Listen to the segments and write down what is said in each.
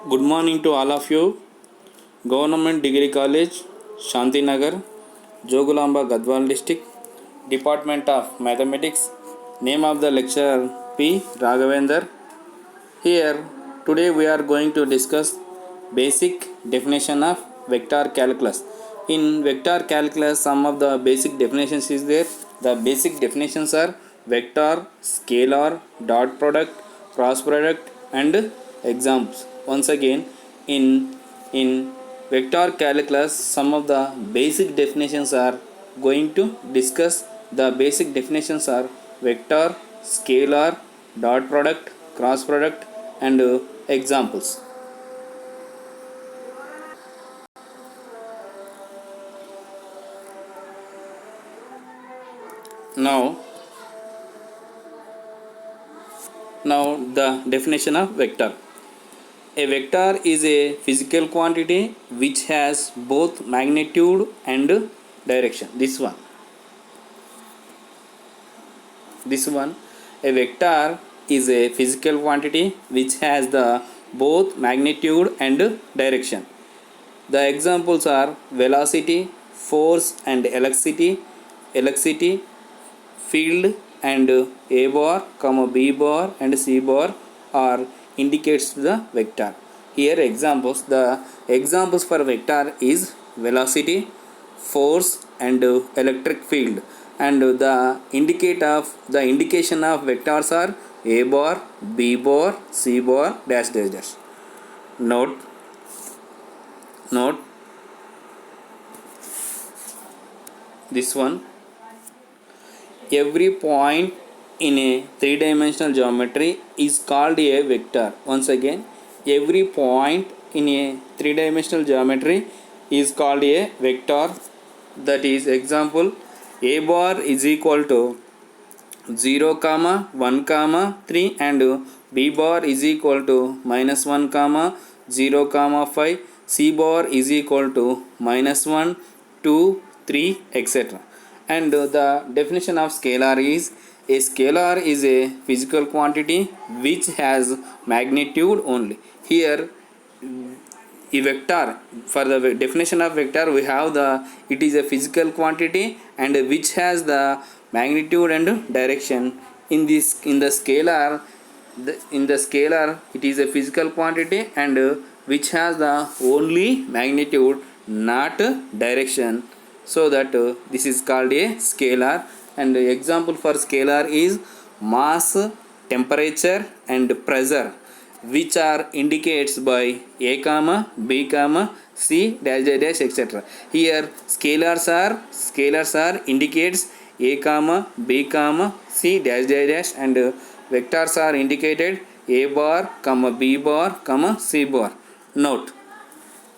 Good morning to all of you. Government Degree College, Shantinagar, Jogulamba, Gadwal District, Department of Mathematics. Name of the lecturer P. Raghavendra. Here, today we are going to discuss basic definition of vector calculus. In vector calculus, some of the basic definitions is there. The basic definitions are vector, scalar, dot product, cross product, and examples. Once again, in vector calculus, some of the basic definitions are going to discuss. The basic definitions are vector, scalar, dot product, cross product, and examples. Now, the definition of vector. A vector is a physical quantity which has both magnitude and direction. This one, a vector is a physical quantity which has the both magnitude and direction. The examples are velocity, force and electricity, field, and a bar, b bar and c bar are indicates the vector. Here examples. The examples for vector is velocity, force and electric field, and the indication of vectors are a bar, b bar, c bar, dash dash dash. Note this one. Every point in a three-dimensional geometry is called a vector. Once again, every point in a three-dimensional geometry is called a vector. That is example, a bar is equal to 0, 1, 3 and b bar is equal to -1, 0, 5, c bar is equal to -1, 2, 3, etc. And the definition of scalar is a scalar is a physical quantity which has magnitude only. Here a vector, for the definition of vector we have the it is a physical quantity and which has the magnitude and direction. In the scalar it is a physical quantity and which has the only magnitude, not direction, so that this is called a scalar. And example for scalar is mass, temperature and pressure, which are indicates by a comma, b comma, c dash dash dash, etc. Here scalars are indicates a comma, b comma, c dash dash dash, and vectors are indicated a bar comma, b bar comma, c bar. Note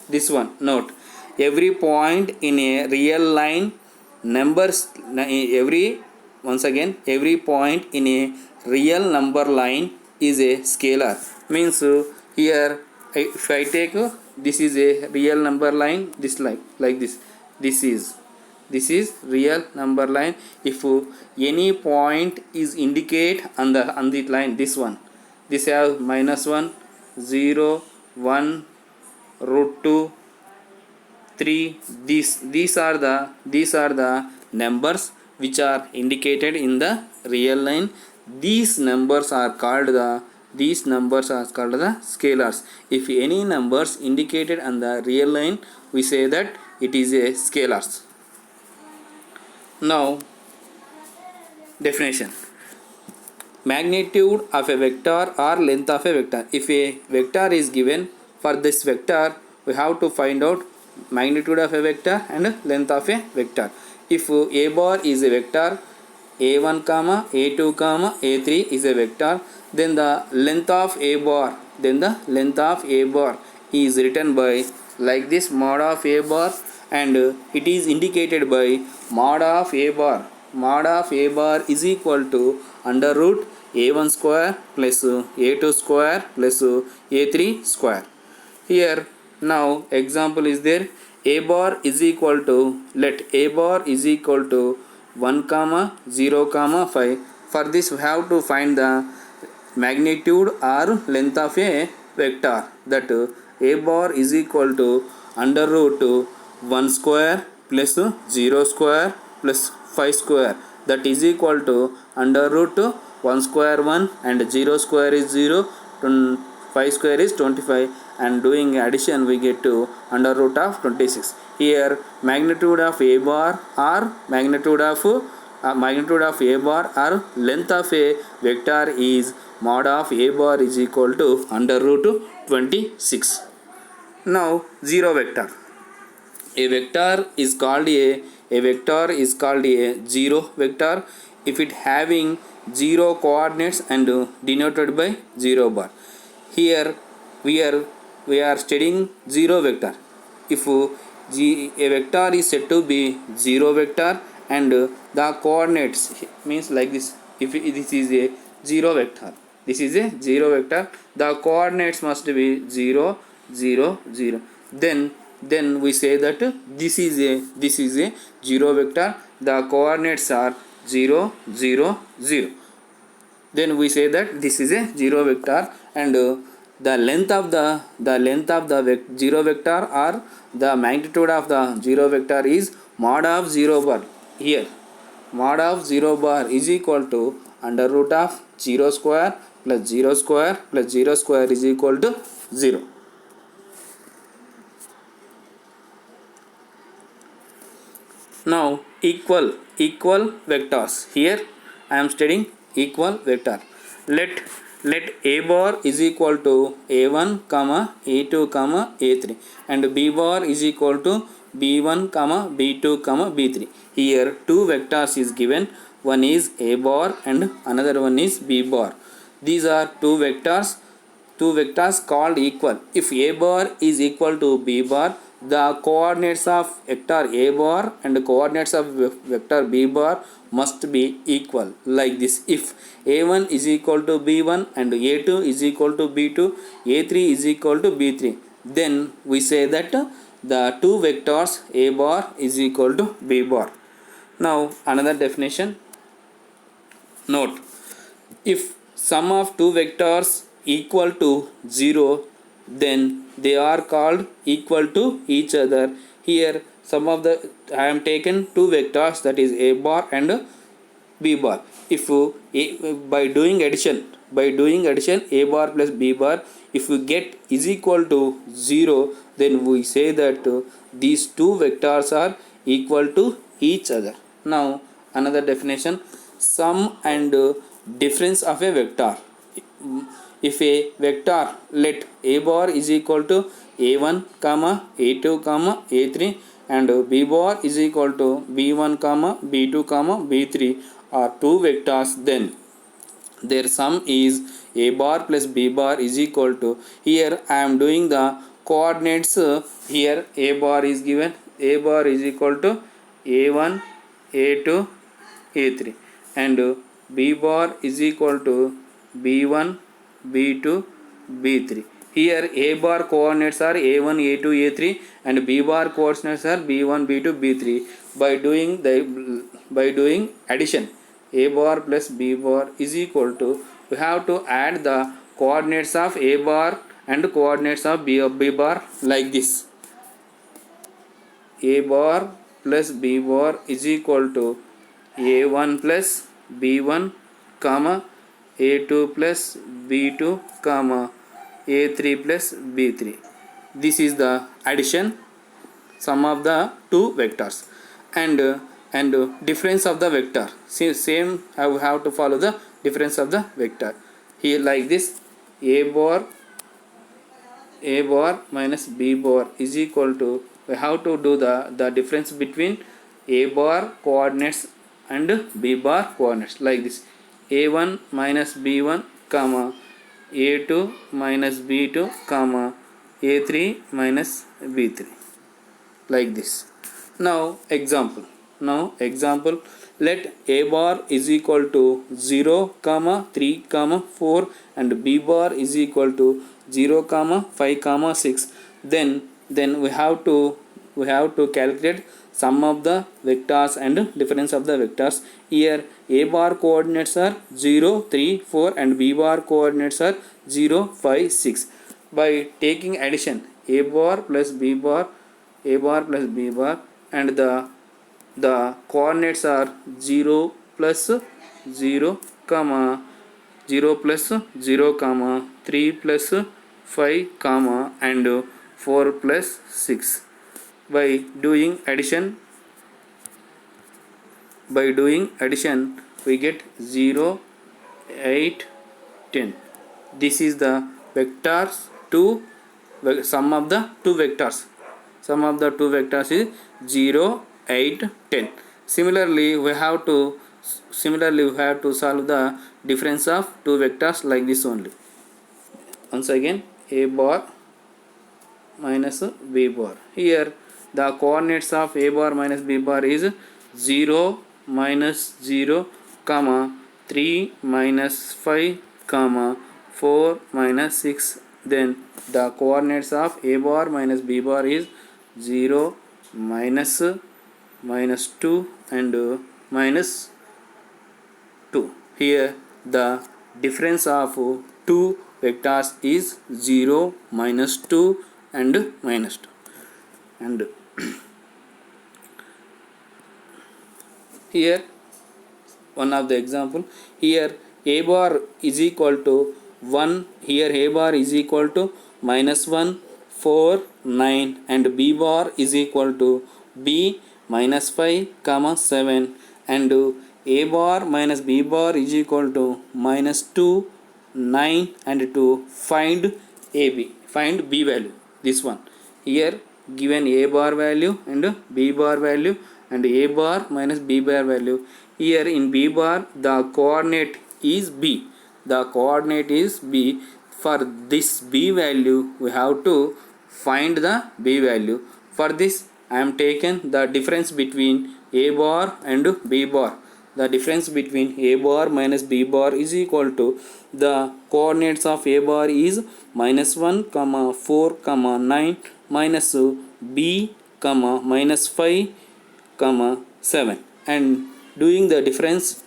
this one. Note every point in a real line numbers every point in a real number line is a scalar. Means here if I take this is a real number line, this like this is real number line. If any point is indicate on the line, this have -1, 0, 1, √2, 3. These are the numbers which are indicated in the real line. These numbers are called the scalars. If any numbers indicated on the real line, we say that it is a scalars. Now definition. Magnitude of a vector or length of a vector. If a vector is given, for this vector we have to find out magnitude of a vector and length of a vector. If a bar is a vector, a1, a2, a3 is a vector, then the length of a bar is written by like this, mod of a bar, and it is indicated by mod of a bar. Mod of a bar is equal to under root a1 square plus a2 square plus a3 square. Here now example is there. A bar is equal to, let a bar is equal to 1, 0, 5. For this we have to find the magnitude or length of a vector, that a bar is equal to under root 1 square plus 0 square plus 5 square, that is equal to under root 1 square 1 and 0 square is 0, 5 square is 25, and doing addition we get to under root of 26. Here magnitude of a bar or magnitude of a bar or length of a vector is mod of a bar is equal to under root 26. Now zero vector. A vector is called a zero vector if it having zero coordinates and denoted by 0 bar. Here we are studying zero vector. If a vector is said to be zero vector and the coordinates means like this, if this is a zero vector, the coordinates must be 0 0 0, then we say that this is a zero vector, the coordinates are 0 0 0, then we say that this is a zero vector, and the length of the zero vector or the magnitude of the zero vector is mod of 0 bar. Here mod of 0 bar is equal to under root of 0 square plus 0 square plus 0 square is equal to 0. Now equal vectors. Here I am studying equal vector. Let a bar is equal to a1 comma a2 comma a3 and b bar is equal to b1 comma b2 comma b3. Here two vectors is given, one is a bar and another one is b bar. These are two vectors called equal. If a bar is equal to b bar, the coordinates of vector a bar and coordinates of vector b bar must be equal, like this. If a1 is equal to b1 and a2 is equal to b2, a3 is equal to b3, then we say that the two vectors a bar is equal to b bar. Now another definition. Note, if sum of two vectors equal to 0, then they are called equal to each other. Here some of the I am taken two vectors, that is a bar and b bar. If by doing addition a bar plus b bar, if we get is equal to 0, then we say that these two vectors are equal to each other. Now another definition. Sum and difference of a vector. If a vector, let a bar is equal to a1 comma a2 comma a3 and b bar is equal to b1 comma b2 comma b3 are two vectors, then their sum is a bar plus b bar is equal to, here I am doing the coordinates. Here a bar is given, a bar is equal to a1 a2 a3 and b bar is equal to b1 b2 b3. Here a bar coordinates are a1 a2 a3 and b bar coordinates are b1 b2 b3. By doing addition a bar plus b bar is equal to, we have to add the coordinates of a bar and coordinates of b bar, like this. A bar plus b bar is equal to a1 plus b1 comma a2 plus b2 comma a3 plus b3. This is the addition sum of the two vectors, and difference of the vector. Same I will have to follow the difference of the vector. Here like this, a bar minus b bar is equal to, we have to do the difference between a bar coordinates and b bar coordinates, like this. a1 minus b1 comma a2 minus b2 comma a3 minus b3, like this. Now example. Let a bar is equal to 0 comma 3 comma 4 and b bar is equal to 0 comma 5 comma 6. Then we have to calculate sum of the vectors and difference of the vectors. Here a bar coordinates are 0 3 4 and b bar coordinates are 0 5 6. by taking addition a bar plus b bar, a bar plus b bar, and the coordinates are 0 plus 0 comma 0 plus 0 comma 3 plus 5 comma and 4 plus 6. By doing addition we get 0, 8, 10. This is the vectors to sum of the two vectors. Sum of the two vectors is 0, 8, 10. Similarly we have to solve the difference of two vectors like this only. Once again, a bar minus b bar. Here the coordinates of a bar minus b bar is 0 minus 0 comma 3 minus 5 comma 4 minus 6. Then the coordinates of a bar minus b bar is 0 minus 2 and minus 2. Here the difference of two vectors is 0, minus 2 and minus 2. And here one of the example, here a bar is equal to 1, here a bar is equal to minus 1, 4, 9, and b bar is equal to b minus 5 comma 7, and a bar minus b bar is equal to minus 2, 9, and to find b value. This one here given a bar value and b bar value and a bar minus b bar value. Here in b bar the coordinate is b. The coordinate is b. For this b value we have to find the b value. For this I am taken the difference between a bar and b bar. The difference between a bar minus b bar is equal to the coordinates of a bar is minus 1 comma 4 comma 9 minus b comma minus 5 comma 7, and doing the difference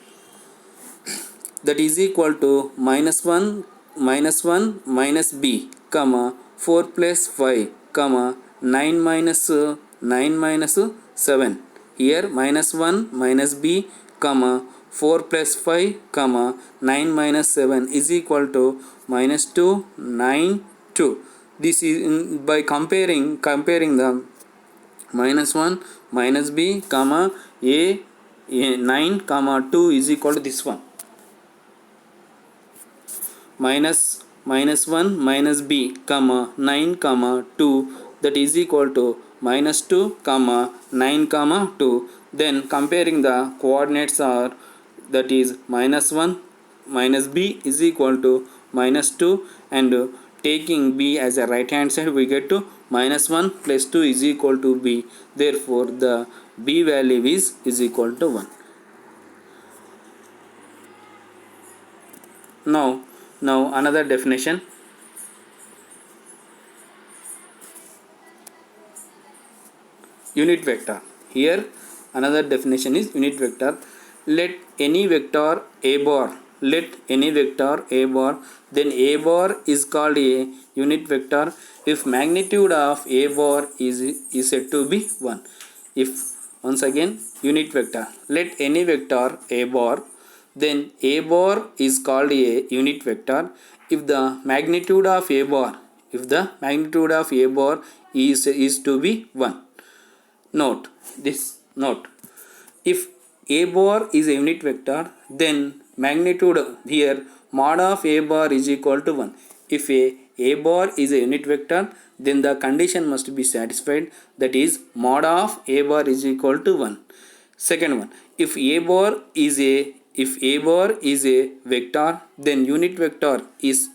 that is equal to minus 1 minus b comma 4 plus 5 comma 9 minus 7. Here minus 1 minus b comma 4 plus 5 comma 9 minus 7 is equal to minus 2, 9, 2. This is by comparing the minus 1 minus b comma a 9 comma 2 is equal to this one, minus 1 minus b comma 9 comma 2, that is equal to minus 2 comma 9 comma 2. Then comparing the coordinates are, that is minus 1 minus b is equal to minus 2, and taking b as a right hand side we get to minus 1 plus 2 is equal to b. Therefore the b value is equal to 1. Now another definition. Unit vector. Here another definition is unit vector. Let any vector a bar, then a bar is called a unit vector if magnitude of a bar is said to be 1. If once again unit vector, let any vector a bar, then a bar is called a unit vector if the magnitude of a bar is to be 1. Note if a bar is a unit vector, then magnitude here mod of a bar is equal to 1. If a bar is a unit vector, then the condition must be satisfied, that is mod of a bar is equal to 1. Second one, if a bar is a vector, then unit vector is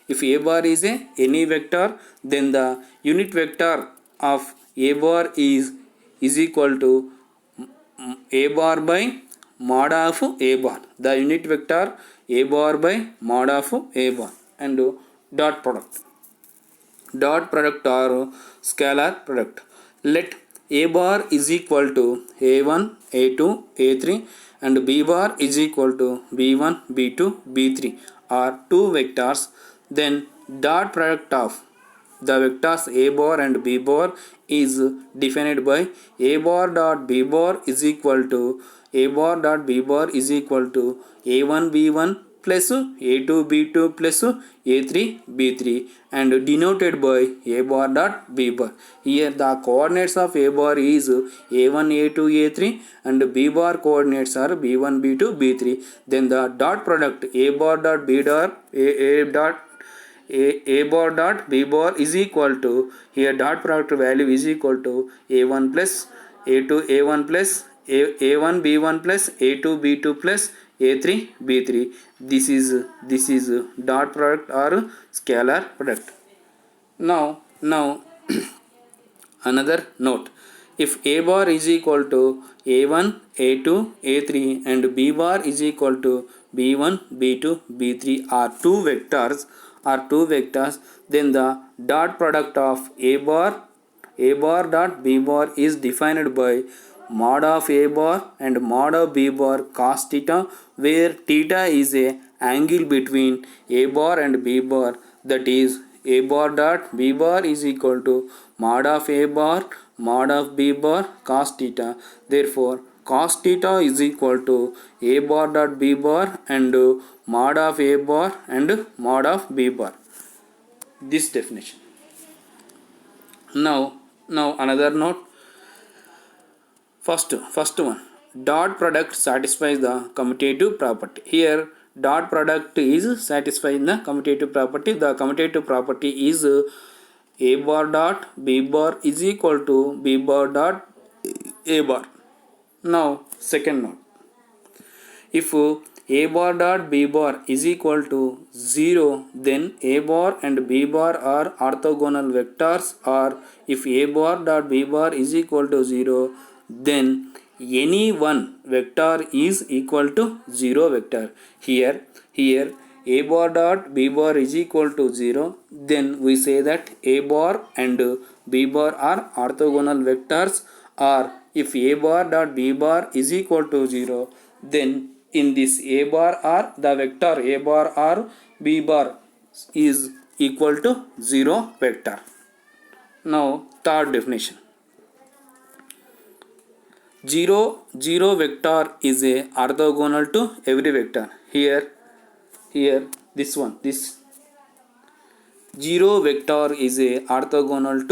if a bar is any vector, then the unit vector of a bar is equal to a bar by mod of a bar. The unit vector a bar by mod of a bar. And dot product or scalar product. Let a bar is equal to a1, a2, a3, and b bar is equal to b1, b2, b3 are two vectors. Then dot product of the vectors a bar and b bar is defined by a bar dot b bar is equal to a bar dot b bar is equal to a1 b1 plus a2 b2 plus a3 b3 and denoted by a bar dot b bar. Here the coordinates of a bar is a1 a2 a3 and b bar coordinates are b1 b2 b3. Then the dot product a bar dot b dot a bar dot b bar is equal to, here dot product value is equal to a1 plus a2 a1 plus a1 b1 plus a2 b2 plus a3 b3. This is dot product or scalar product. Now another note, if a bar is equal to a1 a2 a3 and b bar is equal to b1 b2 b3 are two vectors, then the dot product of a bar dot b bar is defined by mod of a bar and mod of b bar cos theta, where theta is a angle between a bar and b bar, that is a bar dot b bar is equal to mod of a bar mod of b bar cos theta. Therefore cos theta is equal to a bar dot b bar and mod of a bar and mod of b bar. This definition. Now another note. First one, dot product satisfies the commutative property. Here dot product is satisfying the commutative property. The commutative property is a bar dot b bar is equal to b bar dot a bar. Now second note, if a bar dot b bar is equal to 0, then a bar and b bar are orthogonal vectors, or if a bar dot b bar is equal to 0, then any one vector is equal to 0 vector. Here a bar dot b bar is equal to 0, then we say that a bar and b bar are orthogonal vectors, or if a bar dot b bar is equal to 0, then in this a bar or the vector a bar or b bar is equal to 0 vector. Now third definition, 0 vector is a orthogonal to every vector. Here this 0 vector is a orthogonal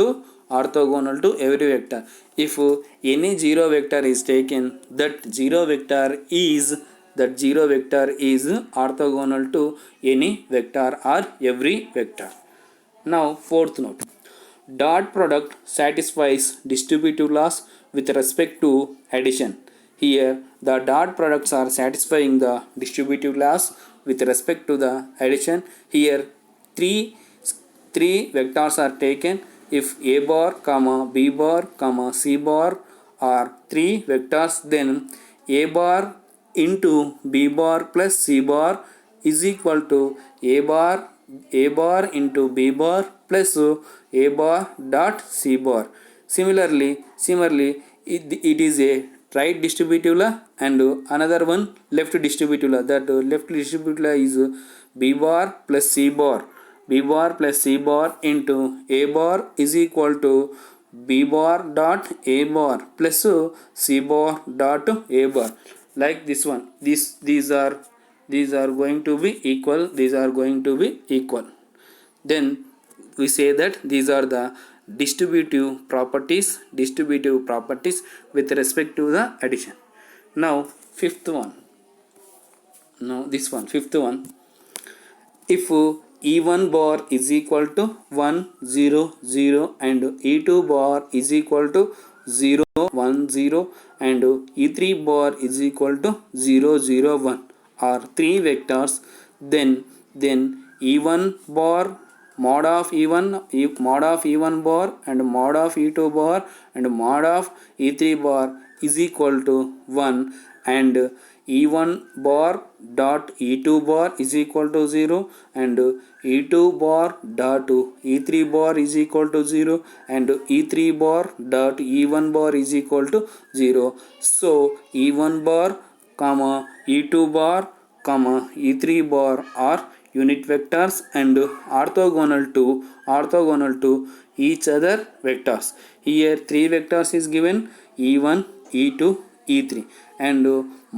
to every vector. If any 0 vector is taken, that 0 vector is orthogonal to any vector or every vector. Now fourth note, dot product satisfies distributive laws with respect to addition. Here the dot products are satisfying the distributive laws with respect to the addition. Here three vectors are taken. If a bar comma b bar comma c bar are three vectors, then a bar into b bar plus c bar is equal to a bar into b bar plus a bar dot c bar. Similarly it is a right distributive law and another one left distributive law. That left distributive law is b bar plus c bar into a bar is equal to b bar dot a bar plus c bar dot a bar. Like this one, these are going to be equal. Then we say that these are the distributive properties with respect to the addition. Now fifth one, if e1 bar is equal to 1 0 0 and e2 bar is equal to 0 1 0 and e3 bar is equal to 0 0 1 are three vectors, then e1 bar mod of e1 bar and mod of e2 bar and mod of e3 bar is equal to 1 and e1 bar dot e2 bar is equal to 0 and e2 bar dot e3 bar is equal to 0 and e3 bar dot e1 bar is equal to 0. So e1 bar comma e2 bar comma e3 bar are unit vectors and orthogonal to each other vectors. Here three vectors is given, e1, e2, e3, and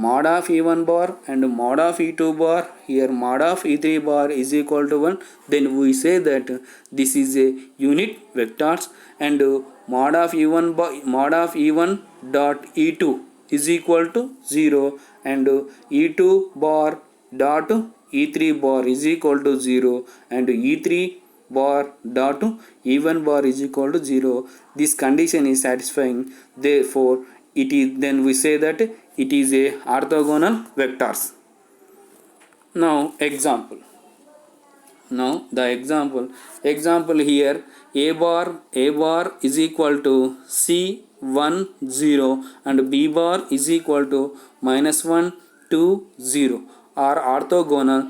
mod of e1 bar and mod of e2 bar. Here mod of e3 bar is equal to 1. Then we say that this is a unit vectors, and mod of e1 bar, mod of e1 dot e2 is equal to 0, and e2 bar dot e3 bar is equal to 0, and e3 bar dot e1 bar is equal to 0. This condition is satisfying, therefore it is, then we say that it is a orthogonal vectors. Now example. Now the example here, a bar is equal to c1 0 and b bar is equal to -1 2 0 are orthogonal.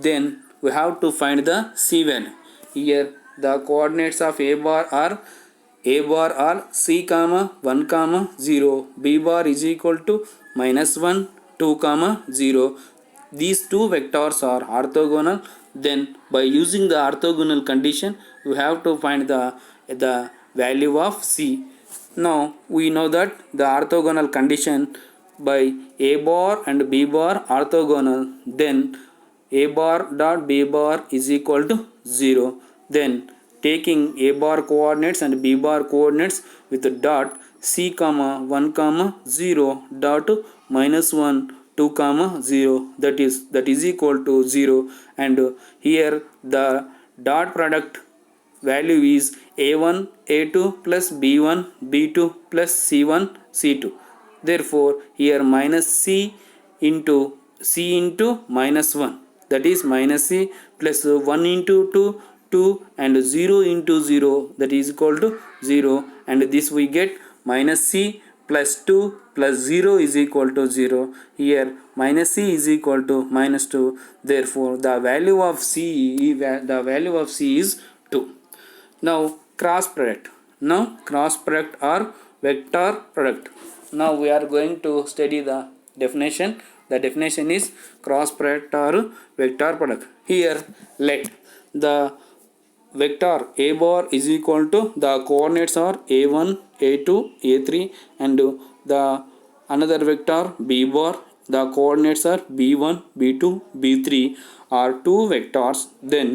Then we have to find the c value. Here the coordinates of a bar are c comma 1 comma 0, b bar is equal to -1 2 comma 0. These two vectors are orthogonal. Then by using the orthogonal condition we have to find the value of c. Now we know that the orthogonal condition, by a bar and b bar orthogonal, then a bar dot b bar is equal to 0. Then taking a bar coordinates and b bar coordinates with the dot c comma 1 comma 0 dot -1 2 comma 0, that is equal to 0, and here the dot product value is a1 a2 plus b1 b2 plus c1 c2. Therefore here minus c into -1, that is minus c, plus 1 into 2 2, and 0 into 0, that is equal to 0, and this we get minus c plus 2 plus 0 is equal to 0. Here minus c is equal to -2. Therefore the value of c is 2. Now cross product. Now cross product or vector product. Now we are going to study the definition. The definition is cross product or vector product. Here let the vector a bar is equal to, the coordinates are a1 a2 a3, and the another vector b bar, the coordinates are b1 b2 b3 are two vectors. Then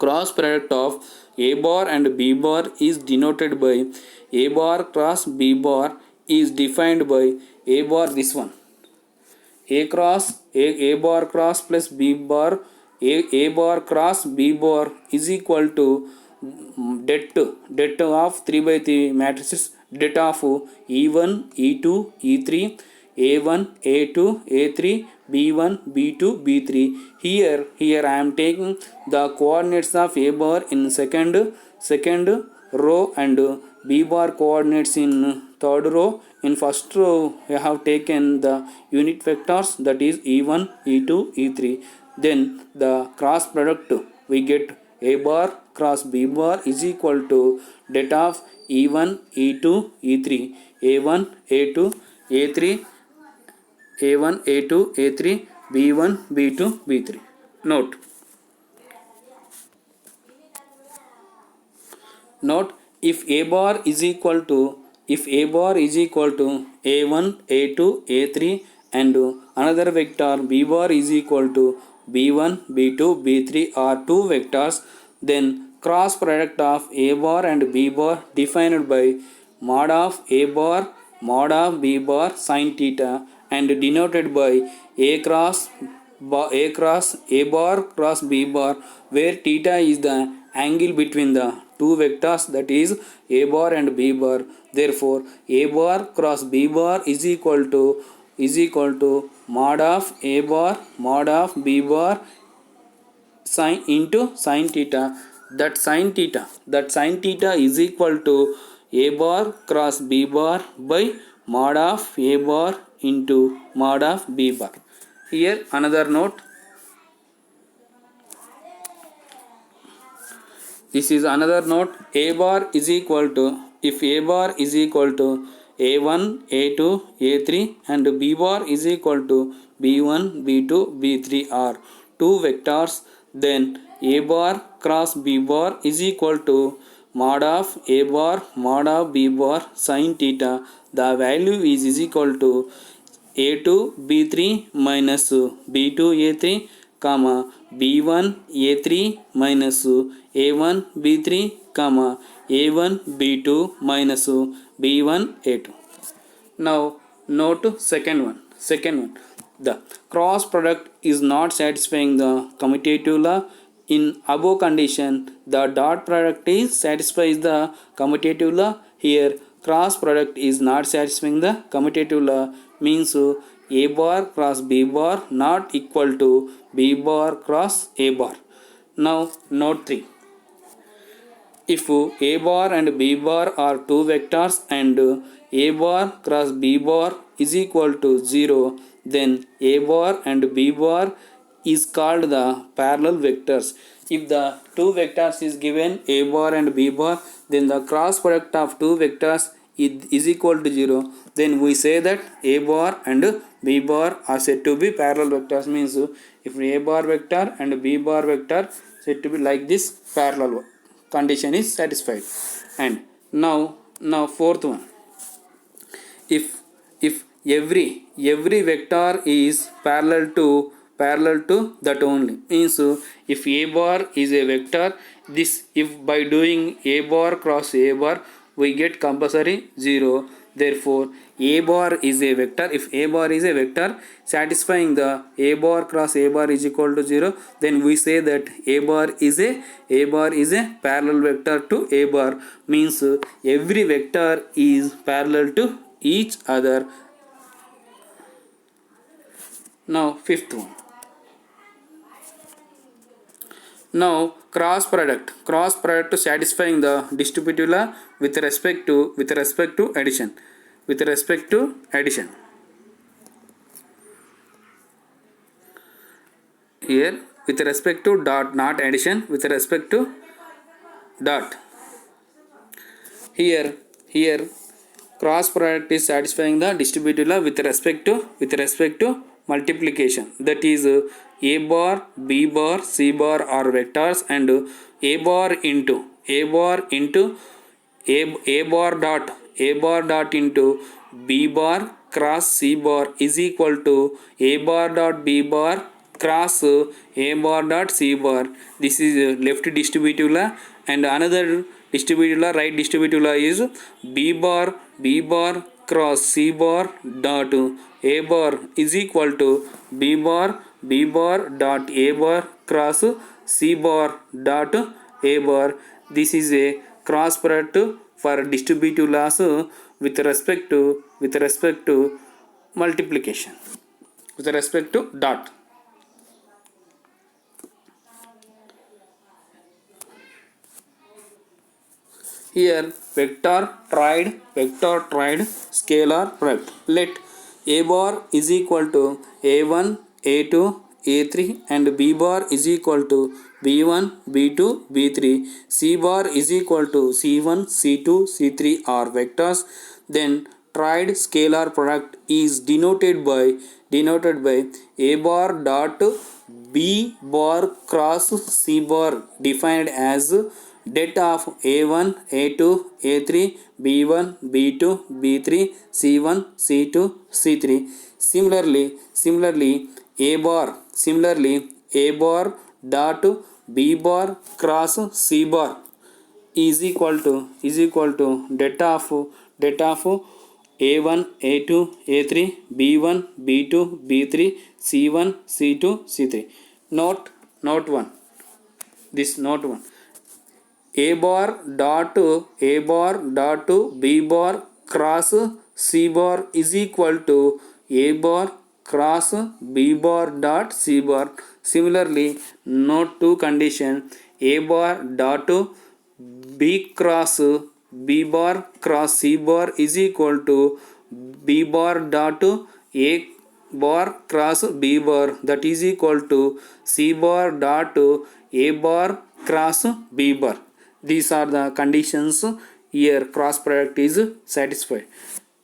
cross product of a bar and b bar is denoted by a bar cross b bar is defined by a bar, this one, a bar cross plus b bar, a bar cross b bar is equal to det of 3 by 3 matrices, det of e1 e2 e3 a1 a2 a3 b1 b2 b3. Here I am taking the coordinates of a bar in second row and b bar coordinates in third row. In first row I have taken the unit vectors, that is e1 e2 e3. Then the cross product we get a bar cross b bar is equal to det of e1 e2 e3 a1 a2 a3 a1 a2 a3 b1 b2 b3. Note if a bar is equal to a1 a2 a3 and another vector b bar is equal to b1 b2 b3 are two vectors, then cross product of a bar and b bar defined by mod of a bar mod of b bar sin theta and denoted by a cross a bar cross b bar, where theta is the angle between the two vectors, that is a bar and b bar. Therefore a bar cross b bar is equal to mod of a bar mod of b bar sin into sin theta. That sin theta is equal to a bar cross b bar by mod of a bar into mod of b bar. Here another note. This is another note. A bar is equal to, if a bar is equal to a1 a2 a3 and b bar is equal to b1 b2 b3 are two vectors, then a bar cross b bar is equal to mod of a bar mod of b bar sin theta. The value is equal to a2 b3 minus b2 a3 comma b1 a3 minus a1 b3 comma a1 b2 minus b1 a2. Now note second one. The cross product is not satisfying the commutative law. In above condition, the dot product is satisfies the commutative law. Here cross product is not satisfying the commutative law, means a bar cross b bar not equal to b bar cross a bar. Now note 3. If a bar and b bar are two vectors and a bar cross b bar is equal to 0, then a bar and b bar is called the parallel vectors. If the two vectors is given a bar and b bar, then the cross product of two vectors is equal to 0. Then we say that a bar and b bar are said to be parallel vectors, means if a bar vector and b bar vector said to be like this, parallel condition is satisfied. And now fourth one. If every vector is parallel to that only, means if a bar is a vector, this if by doing a bar cross a bar we get compulsory 0. Therefore a bar is a vector. If a bar is a vector satisfying the a bar cross a bar is equal to 0, then we say that a bar is a parallel vector to a bar, means every vector is parallel to each other. Now fifth one. Now cross product satisfying the distributive law with respect to addition. Here with respect to dot, not addition, with respect to dot. Here cross product is satisfying the distributive law with respect to multiplication. That is a bar, b bar, c bar are vectors, and a bar into a bar dot into b bar cross c bar is equal to a bar dot b bar cross a bar dot c bar. This is left distributive law. And another distributive law, right distributive law, is b bar cross c bar dot a bar is equal to b bar dot a bar cross c bar dot a bar. This is a cross product for distributive laws with respect to multiplication, with respect to dot. Here vector tried scalar product. Let a bar is equal to a1 a2 a3 and b bar is equal to b1 b2 b3. C bar is equal to c1 c2 c3 are vectors. Then tried scalar product is denoted by a bar dot b bar cross c bar, defined as det of a1 a2 a3 b1 b2 b3 c1 c2 c3. Similarly a bar dot b bar cross c bar is equal to det of a1 a2 a3 b1 b2 b3 c1 c2 c3. Note 1. A bar dot b bar cross c bar is equal to a bar cross b bar dot c bar. Similarly, note 2 condition. A bar dot b cross b bar cross c bar is equal to b bar dot a bar cross b bar, that is equal to c bar dot a bar cross b bar. These are the conditions. Here cross product is satisfied.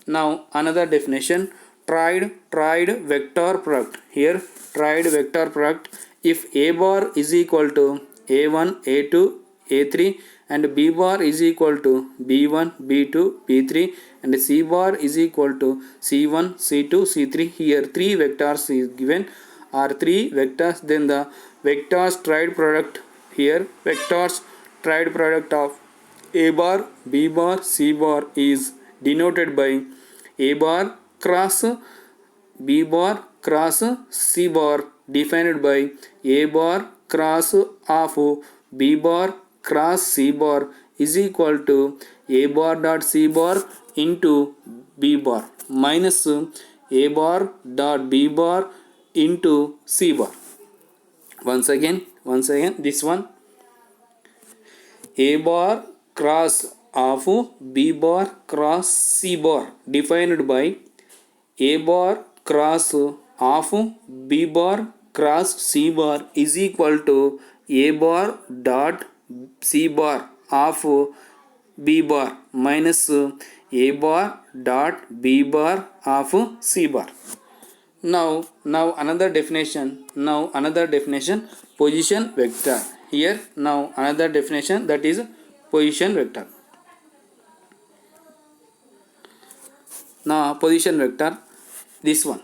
Now another definition, tried vector product. Here tried vector product, if a bar is equal to a1, a2, a3 and b bar is equal to b1, b2, b3 and c bar is equal to c1, c2, c3, here three vectors is given are three vectors, then the vectors tried product, here vectors tried product of a bar, b bar, c bar is denoted by a bar cross b bar cross c bar defined by a bar cross of b bar cross c bar is equal to a bar dot c bar into b bar minus a bar dot b bar into c bar. Once again this one, a bar cross of b bar cross c bar defined by a bar cross of b bar cross c bar is equal to a bar dot c bar of b bar minus a bar dot b bar of c bar. Now another definition, position vector. Here now another definition, that is position vector. Now position vector, this one,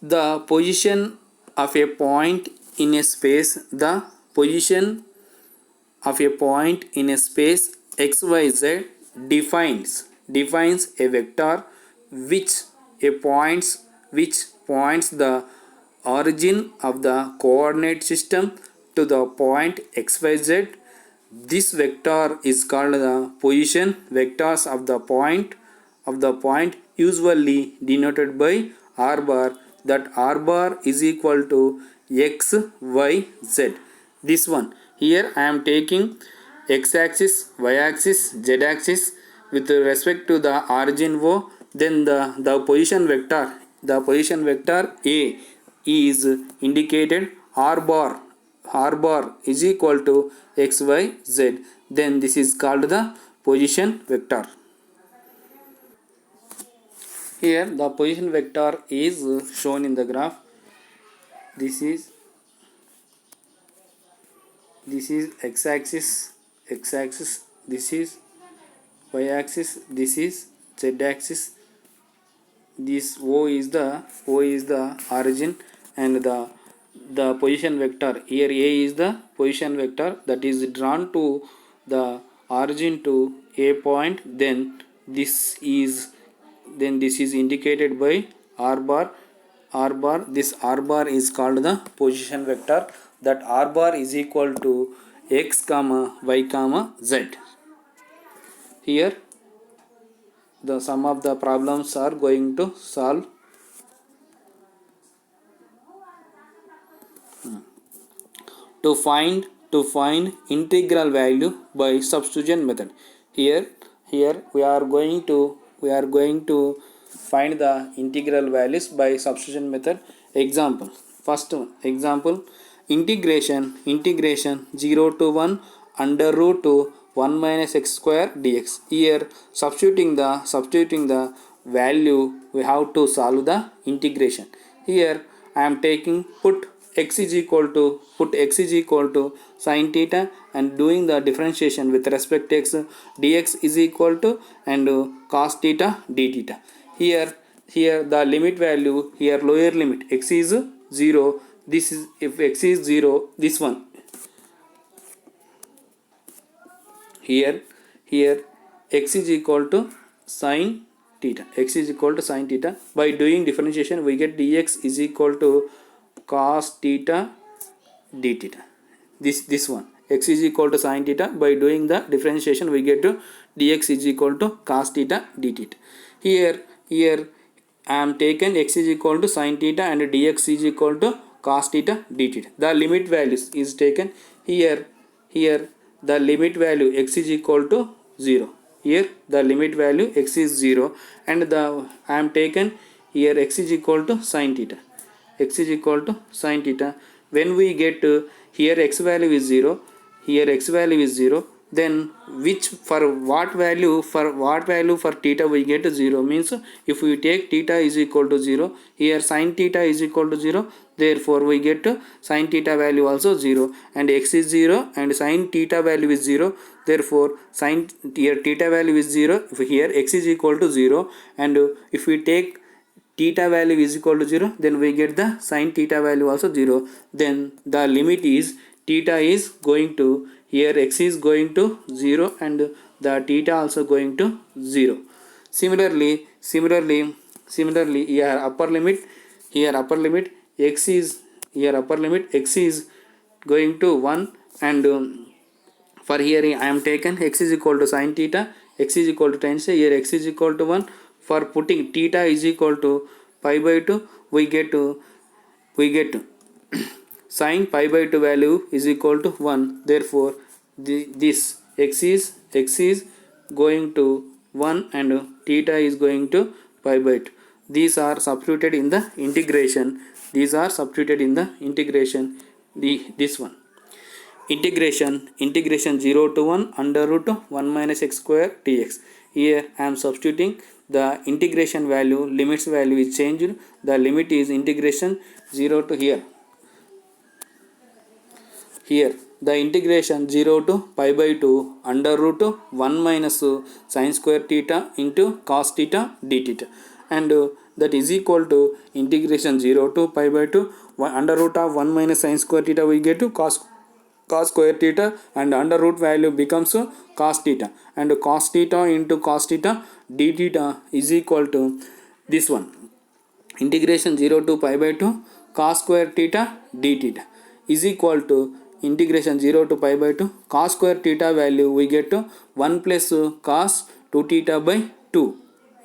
the position of a point in a space, the position of a point in a space xyz defines a vector which points the origin of the coordinate system to the point xyz. This vector is called the position vectors of the point usually denoted by r bar, that r bar is equal to x, y, z. This one, here I am taking x axis, y axis, z axis with respect to the origin O. Then the position vector A is indicated r bar is equal to x, y, z. Then this is called the position vector. Here the position vector is shown in the graph. This is x axis, this is y axis, this is z axis. This O is the origin, and the position vector here A is the position vector that is drawn to the origin to a point. Then this is indicated by r bar. This r bar is called the position vector, that r bar is equal to x comma y comma z. Here the some of the problems are going to solve. To find integral value by substitution method. Here we are going to find the integral values by substitution method. Example, first one, example, integration 0 to 1 under root to 1 minus x square dx. Here substituting the value, we have to solve the integration. Here I am taking put x is equal to sin theta and doing the differentiation with respect to x, dx is equal to and cos theta d theta. Here the limit value, here lower limit x is 0. This is, if x is 0, this one, here x is equal to sin theta. By doing differentiation we get dx is equal to cos theta d theta. This one, x is equal to sin theta. By doing the differentiation we get to dx is equal to cos theta d theta. Here I am taken x is equal to sin theta and dx is equal to cos theta d theta. The limit values is taken. Here the limit value x is equal to 0. Here the limit value x is 0 and I am taken here x is equal to sin theta. When we get here x value is 0, here x value is 0, then which for what value for theta we get 0, means if we take theta is equal to 0, here sin theta is equal to 0, therefore we get sin theta value also 0, and x is 0 and sin theta value is 0, therefore sin here theta value is 0, if here x is equal to 0, and if we take theta value is equal to 0, then we get the sin theta value also 0, then the limit is theta is going to, here x is going to 0 and the theta also going to 0. Similarly here upper limit x is, here upper limit x is going to 1, and for here I am taken x is equal to sin theta, x is equal to tan theta, here x is equal to 1. For putting theta is equal to pi by 2, we get sin pi by 2 value is equal to 1. Therefore this x is going to 1 and theta is going to pi by 2. These are substituted in the integration. This one. Integration 0 to 1 under root 1 minus x square dx. Here I am substituting the integration value, limits value is changed. The limit is integration 0 to here the integration 0 to pi by 2 under root 1 minus sin square theta into cos theta d theta, and that is equal to integration 0 to pi by 2 under root of 1 minus sin square theta, we get to cos square theta, and under root value becomes cos theta, and cos theta into cos theta d theta is equal to this one, integration 0 to pi by 2 cos square theta d theta is equal to integration 0 to pi by 2 cos square theta value we get to 1 plus cos 2 theta by 2.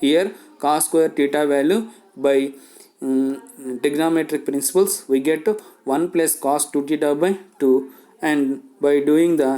Here cos square theta value by trigonometric principles we get to 1 plus cos 2 theta by 2, and by doing the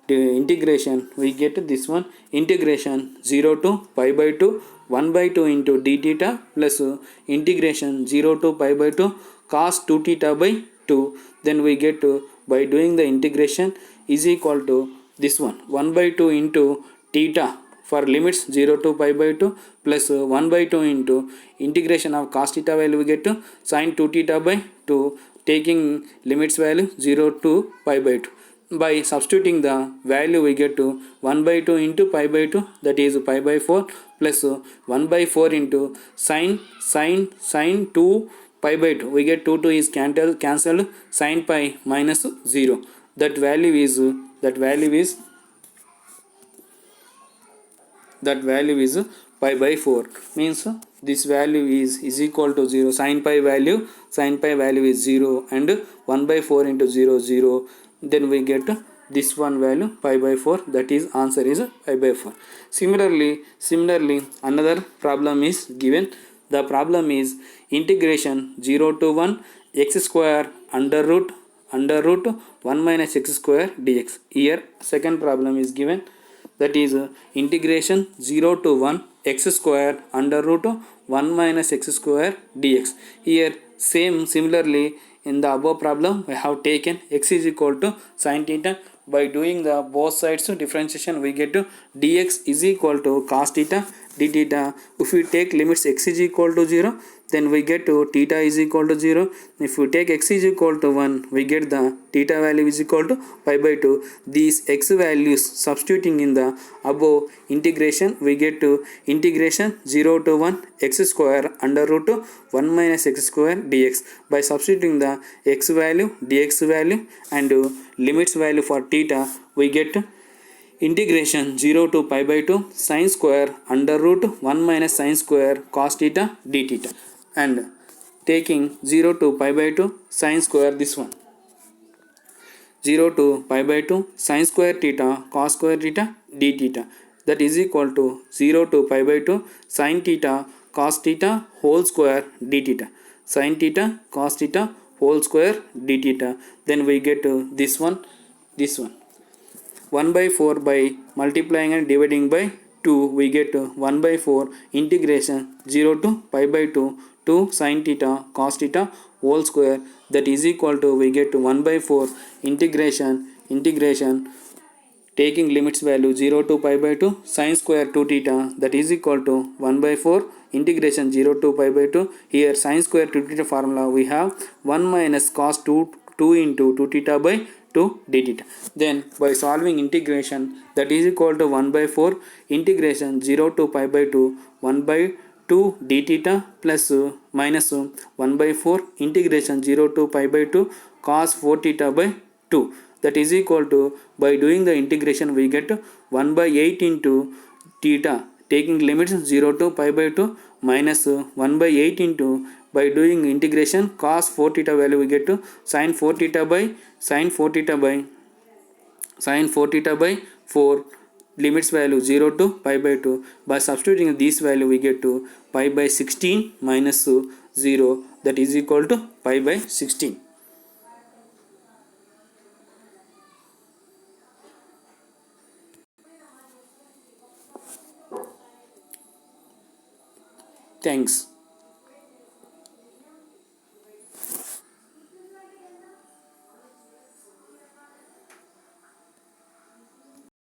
integration we get this one, integration 0 to pi by 2 1 by 2 into d theta plus integration 0 to pi by 2 cos 2 theta by 2, then we get to, by doing the integration is equal to this one, 1 by 2 into theta for limits 0 to pi by 2 plus 1 by 2 into integration of cos theta value we get to sin 2 theta by 2, taking limits value 0 to pi by 2. By substituting the value we get to 1 by 2 into pi by 2, that is pi by 4 plus 1 by 4 into sin 2 pi by 2, we get 2 is cancelled, sin pi minus 0, that value is pi by 4, means this value is equal to 0, sin pi value is 0 and 1 by 4 into 0 0, then we get this one value pi by 4, that is answer is pi by 4. Similarly another problem is given. The problem is integration 0 to 1 x square under root 1 minus x square dx. Here second problem is given, that is integration 0 to 1 x square under root 1 minus x square dx. Here similarly in the above problem we have taken x is equal to sin theta. By doing the both sides differentiation we get to dx is equal to cos theta d theta. If we take limits x is equal to 0, then we get to theta is equal to 0. If we take x is equal to 1, we get the theta value is equal to pi by 2. These x values substituting in the above integration, we get to integration 0 to 1 x square under root 1 minus x square dx. By substituting the x value, dx value and limits value for theta, we get integration 0 to pi by 2 sin square under root 1 minus sin square cos theta d theta, and taking 0 to pi by 2 sin square this one, 0 to pi by 2 sin square theta cos square theta d theta, that is equal to 0 to pi by 2 sin theta cos theta whole square d theta, sin theta cos theta whole square d theta, then we get this one 1 by 4 by multiplying and dividing by 2, we get 1 by 4 integration 0 to pi by 2 2 sin theta cos theta whole square, that is equal to, we get 1 by 4 integration taking limits value 0 to pi by 2 sine square 2 theta, that is equal to 1 by 4 integration 0 to pi by 2. Here sine square 2 theta formula we have 1 minus cos 2 into 2 theta by 2 d theta. Then by solving integration, that is equal to 1 by 4 integration 0 to pi by 2 1 by 2 d theta plus minus 1 by 4 integration 0 to pi by 2 cos 4 theta by 2, that is equal to, by doing the integration we get 1 by 8 into theta, taking limits 0 to pi by 2 minus 1 by 8 into, by doing integration cos 4 theta value we get to sin 4 theta by sin 4 theta by sin 4 theta by 4, limits value 0 to pi by 2. By substituting this value we get to pi by 16 minus 0, that is equal to pi by 16. Thanks.